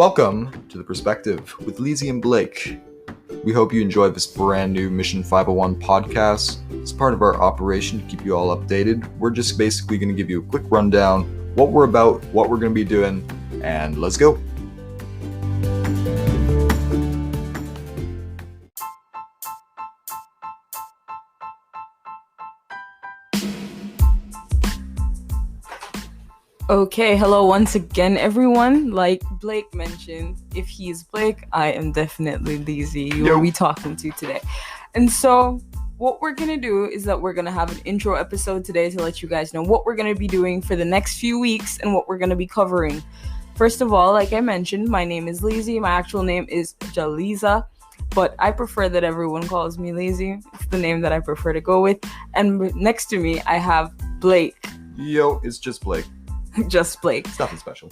Welcome to The Perspective with Leezy and Blake. We hope you enjoy this brand new Mission 501 podcast. It's part of our operation to keep you all updated. We're just basically going to give you a quick rundown, what we're about, what we're going to be doing, and let's go. Okay, hello once again, everyone. Like Blake mentioned, if he's Blake, I am definitely Leezy. You will be talking to today. And so what we're going to do is that we're going to have an intro episode today to let you guys know what we're going to be doing for the next few weeks and what we're going to be covering. First of all, like I mentioned, my name is Leezy. My actual name is Jaliza, but I prefer that everyone calls me Leezy. It's the name that I prefer to go with. And next to me, I have Blake. Yo, it's just Blake. Just Blake. It's nothing special.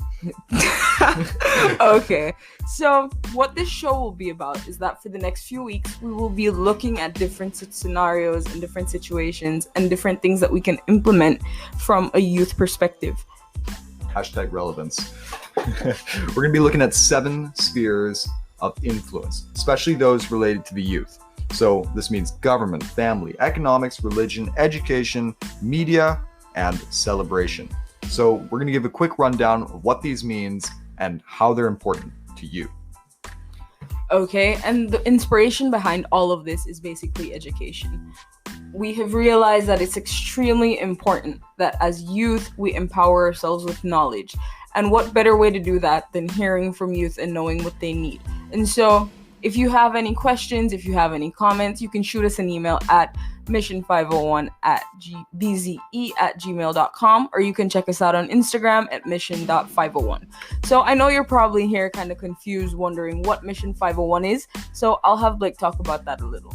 Okay, so what this show will be about is that for the next few weeks, we will be looking at different scenarios and different situations and different things that we can implement from a youth perspective. Hashtag relevance. We're going to be looking at 7 spheres of influence, especially those related to the youth. So this means government, family, economics, religion, education, media, and celebration. So we're going to give a quick rundown of what these means and how they're important to you. Okay, and the inspiration behind all of this is basically education. We have realized that it's extremely important that as youth, we empower ourselves with knowledge. And what better way to do that than hearing from youth and knowing what they need? And so if you have any questions, if you have any comments, you can shoot us an email at mission501@bze@gmail.com, or you can check us out on Instagram at mission.501. So I know you're probably here kind of confused, wondering what Mission 501 is. So I'll have Blake talk about that a little.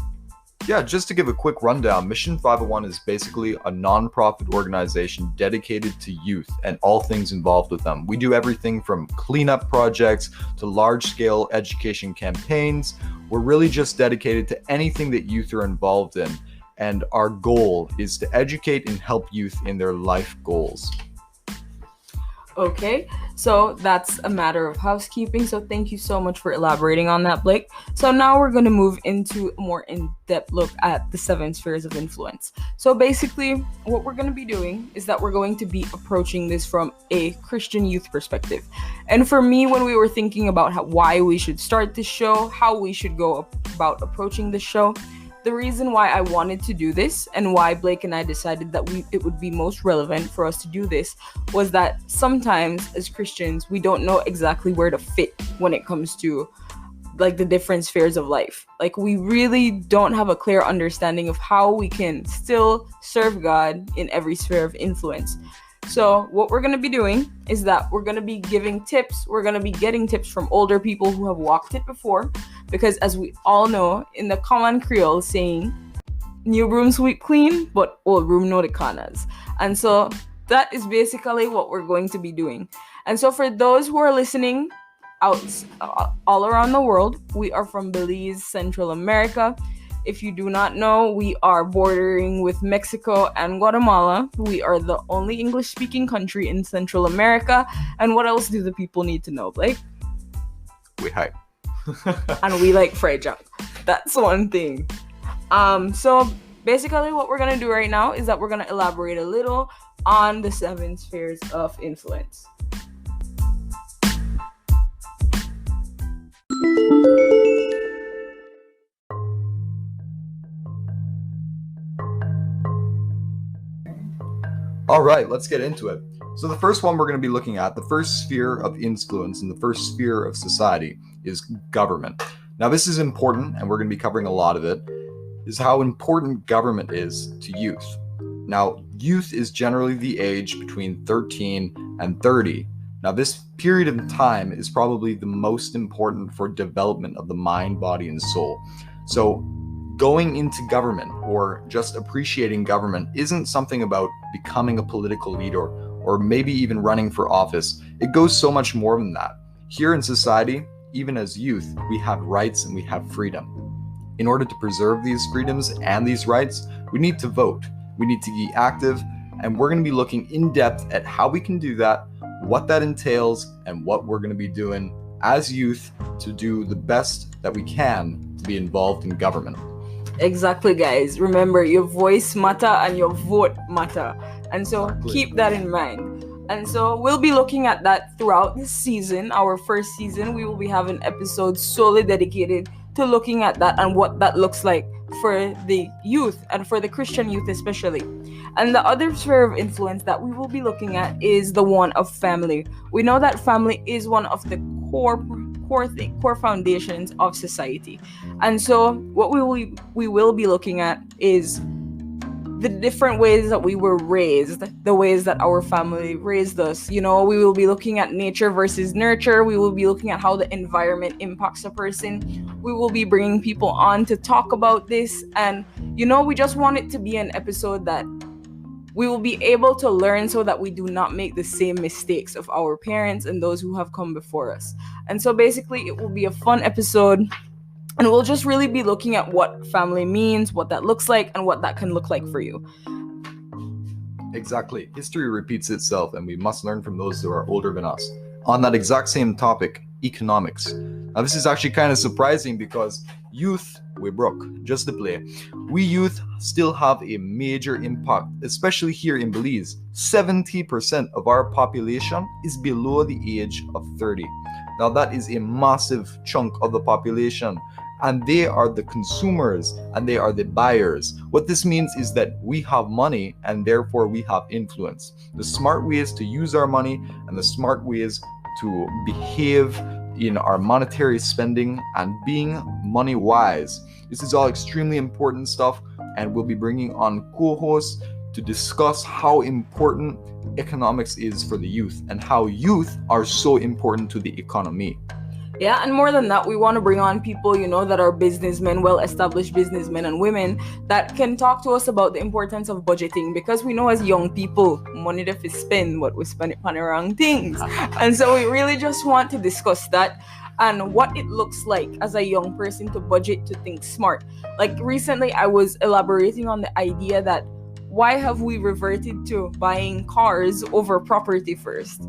Yeah, just to give a quick rundown, Mission 501 is basically a non-profit organization dedicated to youth and all things involved with them. We do everything from cleanup projects to large-scale education campaigns. We're really just dedicated to anything that youth are involved in. And our goal is to educate and help youth in their life goals. Okay, so that's a matter of housekeeping. So thank you so much for elaborating on that, Blake. So now we're going to move into a more in-depth look at the 7 spheres of influence. So basically, what we're going to be doing is that we're going to be approaching this from a Christian youth perspective. And for me, when we were thinking about why we should start this show, how we should go about approaching this show, the reason why I wanted to do this and why Blake and I decided that it would be most relevant for us to do this was that sometimes as Christians, we don't know exactly where to fit when it comes to like the different spheres of life. Like we really don't have a clear understanding of how we can still serve God in every sphere of influence. So what we're going to be doing is that we're going to be giving tips. We're going to be getting tips from older people who have walked it before. Because as we all know, in the common Creole saying, new broom sweep clean, but old broom no the corners. And so that is basically what we're going to be doing. And so for those who are listening out all around the world, we are from Belize, Central America. If you do not know, we are bordering with Mexico and Guatemala. We are the only English-speaking country in Central America. And what else do the people need to know, Blake? We hype. And we like fried junk. That's one thing. So basically what we're going to do right now is that we're going to elaborate a little on the 7 spheres of influence. All right, let's get into it. So the first one we're going to be looking at, the first sphere of influence and the first sphere of society is government. Now this is important, and we're going to be covering a lot of it, is how important government is to youth. Now, youth is generally the age between 13 and 30. Now this period of time is probably the most important for development of the mind, body, and soul. So going into government or just appreciating government isn't something about becoming a political leader or maybe even running for office. It goes so much more than that. Here in society, even as youth, we have rights and we have freedom. In order to preserve these freedoms and these rights, we need to vote. We need to be active, and we're going to be looking in depth at how we can do that, what that entails, and what we're going to be doing as youth to do the best that we can to be involved in government. Exactly, guys. Remember, your voice matter and your vote matter. And so Exactly. keep that in mind. And so we'll be looking at that throughout this season. Our first season, we will be having episodes solely dedicated to looking at that and what that looks like for the youth and for the Christian youth especially. And the other sphere of influence that we will be looking at is the one of family. We know that family is one of the core foundations of society. And so what we will be looking at is the different ways that we were raised, the ways that our family raised us. We will be looking at nature versus nurture. We will be looking at how the environment impacts a person. We will be bringing people on to talk about this. And, we just want it to be an episode that we will be able to learn so that we do not make the same mistakes of our parents and those who have come before us. And so basically, it will be a fun episode. And we'll just really be looking at what family means, what that looks like, and what that can look like for you. Exactly. History repeats itself, and we must learn from those who are older than us. On that exact same topic, economics. Now, this is actually kind of surprising because youth, we broke, just to play. We youth still have a major impact, especially here in Belize. 70% of our population is below the age of 30. Now, that is a massive chunk of the population. And they are the consumers and they are the buyers. What this means is that we have money and therefore we have influence. The smart way is to use our money and the smart way is to behave in our monetary spending and being money wise. This is all extremely important stuff, and we'll be bringing on co-hosts to discuss how important economics is for the youth and how youth are so important to the economy. Yeah, and more than that, we want to bring on people, that are businessmen, well-established businessmen and women that can talk to us about the importance of budgeting, because we know as young people, money that we spend, but we spend it on the wrong things. And so we really just want to discuss that and what it looks like as a young person to budget, to think smart. Like recently, I was elaborating on the idea that why have we reverted to buying cars over property first?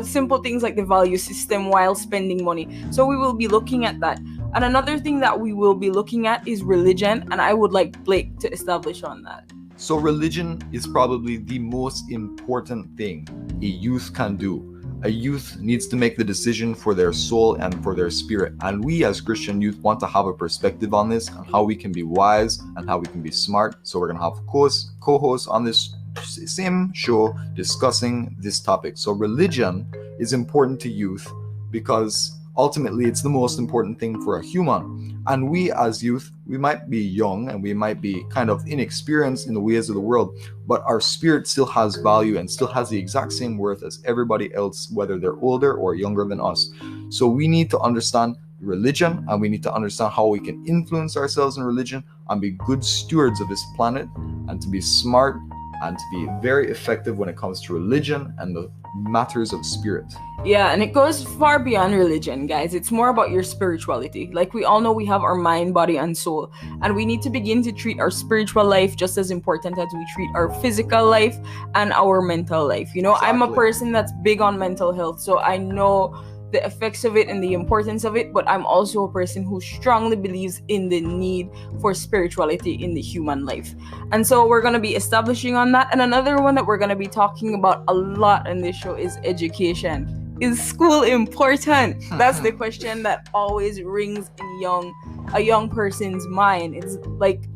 Simple things like the value system while spending money. So we will be looking at that. And another thing that we will be looking at is religion. And I would like Blake to establish on that. So religion is probably the most important thing a youth can do. A youth needs to make the decision for their soul and for their spirit. And we as Christian youth want to have a perspective on this and how we can be wise and how we can be smart. So we're going to have co-hosts on this same show discussing this topic. So religion is important to youth because ultimately it's the most important thing for a human. And we as youth, we might be young and we might be kind of inexperienced in the ways of the world, but our spirit still has value and still has the exact same worth as everybody else, whether they're older or younger than us. So we need to understand religion, and we need to understand how we can influence ourselves in religion and be good stewards of this planet, and to be smart and to be very effective when it comes to religion and the matters of spirit. Yeah, and it goes far beyond religion, guys. It's more about your spirituality. Like we all know, we have our mind, body, and soul, and we need to begin to treat our spiritual life just as important as we treat our physical life and our mental life. Exactly. I'm a person that's big on mental health, so I know the effects of it and the importance of it, but I'm also a person who strongly believes in the need for spirituality in the human life. And so we're going to be establishing on that. And another one that we're going to be talking about a lot in this show is education. Is school important? That's the question that always rings in a young person's mind. It's like,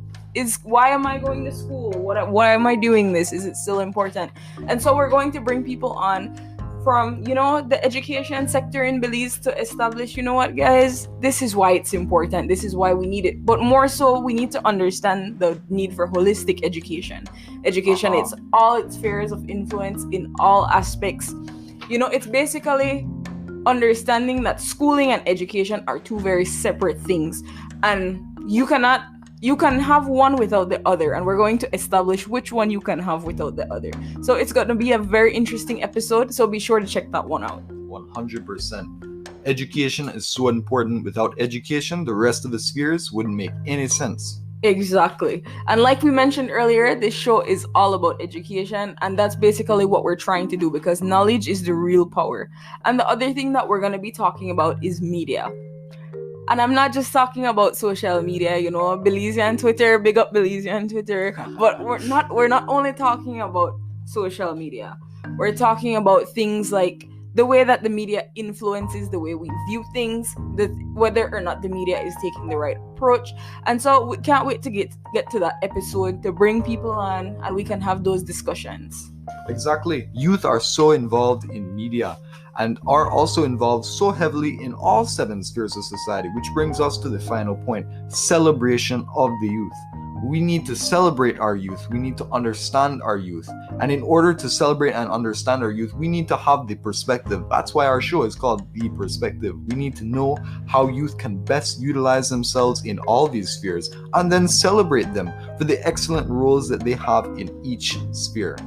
why am I going to school? Why am I doing this? Is it still important? And so we're going to bring people on from the education sector in Belize to establish, what, guys, this is why it's important, this is why we need it. But more so, we need to understand the need for holistic education. It's all its spheres of influence in all aspects. It's basically understanding that schooling and education are two very separate things, and you can have one without the other, and we're going to establish which one you can have without the other. So it's going to be a very interesting episode, so be sure to check that one out. 100%. Education is so important. Without education, the rest of the spheres wouldn't make any sense. Exactly. And like we mentioned earlier, this show is all about education, and that's basically what we're trying to do because knowledge is the real power. And the other thing that we're going to be talking about is media. And I'm not just talking about social media, Belize and Twitter, big up Belize and Twitter, but we're not only talking about social media. We're talking about things like the way that the media influences the way we view things, whether or not the media is taking the right approach. And so we can't wait to get to that episode to bring people on and we can have those discussions. Exactly. Youth are so involved in media and are also involved so heavily in all 7 spheres of society, which brings us to the final point, celebration of the youth. We need to celebrate our youth. We need to understand our youth. And in order to celebrate and understand our youth, we need to have the perspective. That's why our show is called The Perspective. We need to know how youth can best utilize themselves in all these spheres and then celebrate them for the excellent roles that they have in each sphere.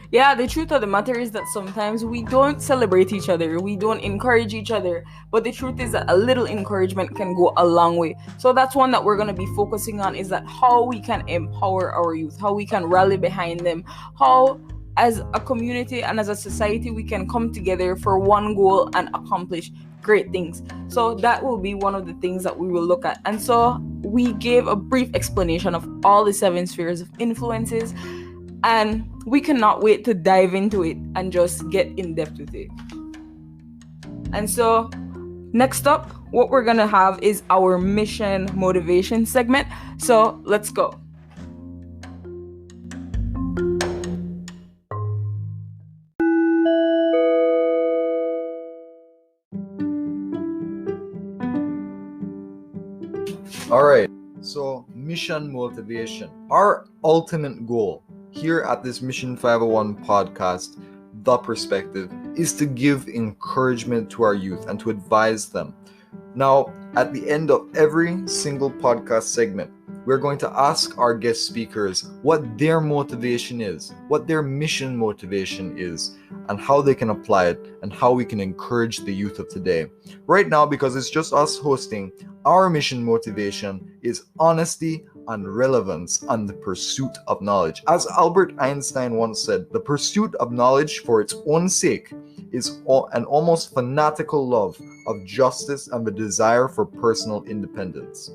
Yeah, the truth of the matter is that sometimes we don't celebrate each other, we don't encourage each other, but the truth is that a little encouragement can go a long way. So that's one that we're going to be focusing on, is that how we can empower our youth, how we can rally behind them, how as a community and as a society we can come together for one goal and accomplish great things. So that will be one of the things that we will look at. And so we gave a brief explanation of all the 7 spheres of influences, and we cannot wait to dive into it and just get in depth with it. And so next up, what we're gonna have is our mission motivation segment. So let's go. All right, so mission motivation. Our ultimate goal here at this Mission 501 podcast, The Perspective, is to give encouragement to our youth and to advise them. Now, at the end of every single podcast segment, we're going to ask our guest speakers what their motivation is, what their mission motivation is, and how they can apply it, and how we can encourage the youth of today. Right now, because it's just us hosting, our mission motivation is honesty and relevance and the pursuit of knowledge. As Albert Einstein once said, the pursuit of knowledge for its own sake is an almost fanatical love of justice and the desire for personal independence.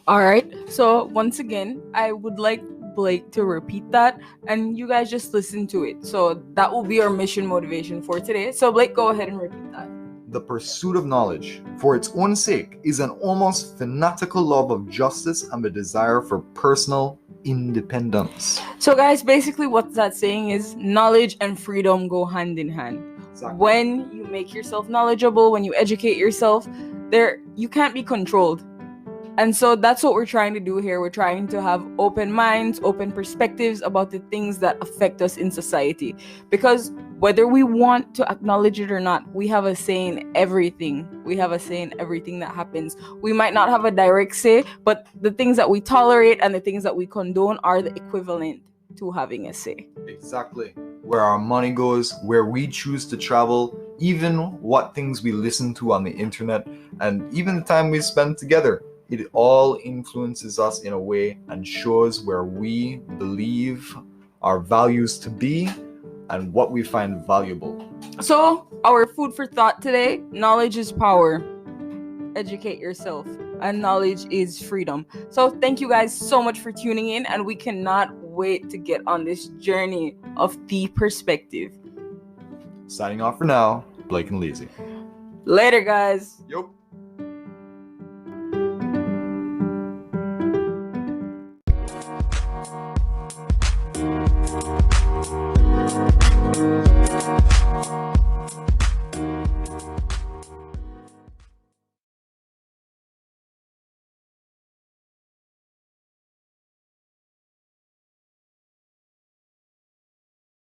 All right, so once again, I would like Blake to repeat that and you guys just listen to it. So that will be our mission motivation for today. So Blake, go ahead and repeat that. The pursuit of knowledge for its own sake is an almost fanatical love of justice and the desire for personal independence. So guys, basically what that's saying is knowledge and freedom go hand in hand. Exactly. When you make yourself knowledgeable, when you educate yourself, you can't be controlled. And so that's what we're trying to do here. We're trying to have open minds, open perspectives about the things that affect us in society. Because whether we want to acknowledge it or not, we have a say in everything. We have a say in everything that happens. We might not have a direct say, but the things that we tolerate and the things that we condone are the equivalent to having a say. Exactly. Where our money goes, where we choose to travel, even what things we listen to on the internet, and even the time we spend together. It all influences us in a way and shows where we believe our values to be and what we find valuable. So, our food for thought today, knowledge is power. Educate yourself. And knowledge is freedom. So, thank you guys so much for tuning in, and we cannot wait to get on this journey of the perspective. Signing off for now, Blake and Leezy. Later, guys. Yup.